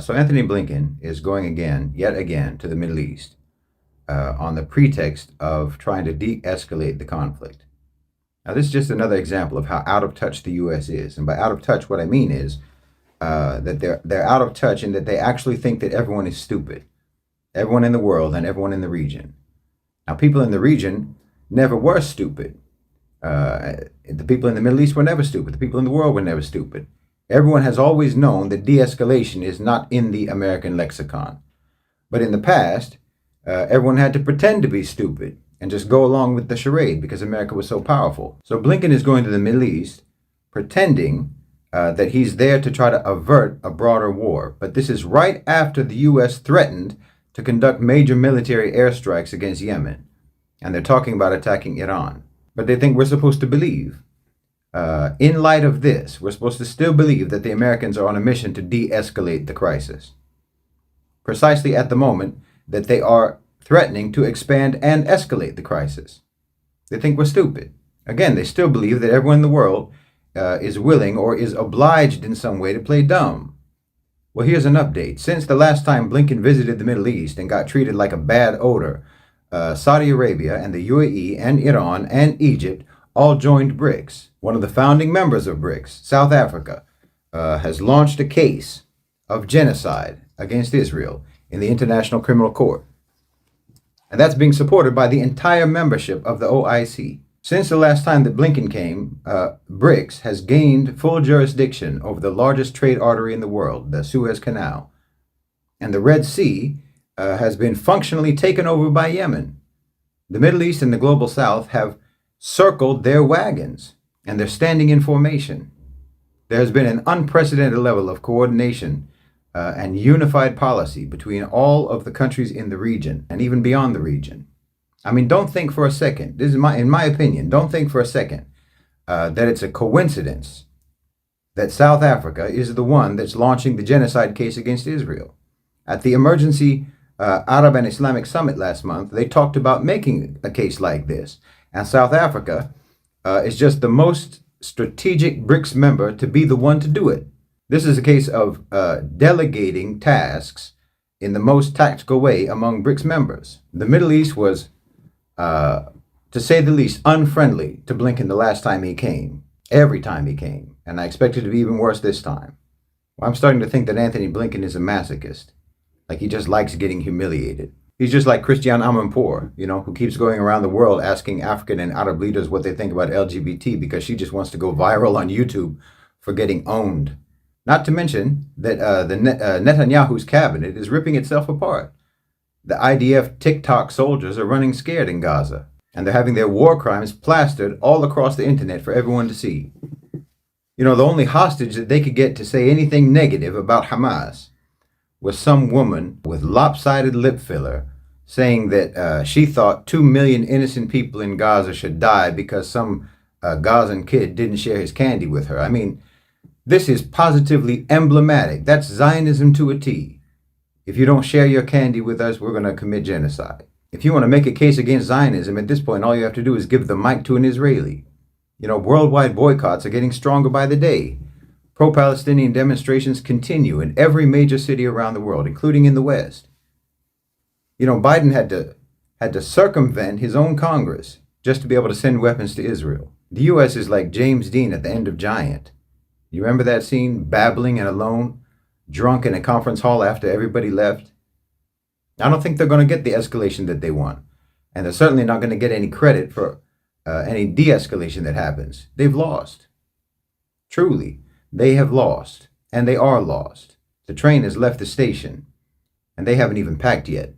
So Anthony Blinken is going yet again, to the Middle East on the pretext of trying to de-escalate the conflict. Now, this is just another example of how out of touch the U.S. is. And by out of touch, what I mean is that they're out of touch and that they actually think that everyone is stupid. Everyone in the world and everyone in the region. Now, people in the region never were stupid. The people in the Middle East were never stupid. The people in the world were never stupid. Everyone has always known that de-escalation is not in the American lexicon. But in the past, everyone had to pretend to be stupid and just go along with the charade because America was so powerful. So Blinken is going to the Middle East pretending that he's there to try to avert a broader war. But this is right after the U.S. threatened to conduct major military airstrikes against Yemen. And they're talking about attacking Iran. But they think we're supposed to believe. In light of this, we're supposed to still believe that the Americans are on a mission to de-escalate the crisis. Precisely at the moment that they are threatening to expand and escalate the crisis. They think we're stupid. Again, they still believe that everyone in the world is willing or is obliged in some way to play dumb. Well, here's an update. Since the last time Blinken visited the Middle East and got treated like a bad odor, Saudi Arabia and the UAE and Iran and Egypt all joined BRICS. One of the founding members of BRICS, South Africa, has launched a case of genocide against Israel in the International Criminal Court. And that's being supported by the entire membership of the OIC. Since the last time that Blinken came, BRICS has gained full jurisdiction over the largest trade artery in the world, the Suez Canal. And the Red Sea has been functionally taken over by Yemen. The Middle East and the Global South have circled their wagons, and they're standing in formation. There has been an unprecedented level of coordination and unified policy between all of the countries in the region and even beyond the region. I mean, don't think for a second, this is in my opinion, don't think for a second that it's a coincidence that South Africa is the one that's launching the genocide case against Israel. At the emergency Arab and Islamic Summit last month, they talked about making a case like this. And South Africa is just the most strategic BRICS member to be the one to do it. This is a case of delegating tasks in the most tactical way among BRICS members. The Middle East was, to say the least, unfriendly to Blinken the last time he came, every time he came. And I expect it to be even worse this time. Well, I'm starting to think that Anthony Blinken is a masochist. Like he just likes getting humiliated. He's just like Christiane Amanpour, who keeps going around the world asking African and Arab leaders what they think about LGBT because she just wants to go viral on YouTube for getting owned. Not to mention that Netanyahu's cabinet is ripping itself apart. The IDF TikTok soldiers are running scared in Gaza, and they're having their war crimes plastered all across the internet for everyone to see. The only hostage that they could get to say anything negative about Hamas was some woman with lopsided lip filler saying that she thought 2 million innocent people in Gaza should die because some Gazan kid didn't share his candy with her. I mean, this is positively emblematic. That's Zionism to a T. If you don't share your candy with us, we're going to commit genocide. If you want to make a case against Zionism, at this point, all you have to do is give the mic to an Israeli. Worldwide boycotts are getting stronger by the day. Pro-Palestinian demonstrations continue in every major city around the world, including in the West. Biden had to circumvent his own Congress just to be able to send weapons to Israel. The U.S. is like James Dean at the end of Giant. You remember that scene, babbling and alone, drunk in a conference hall after everybody left? I don't think they're going to get the escalation that they want. And they're certainly not going to get any credit for any de-escalation that happens. They've lost. Truly. They have lost, and they are lost. The train has left the station, and they haven't even packed yet.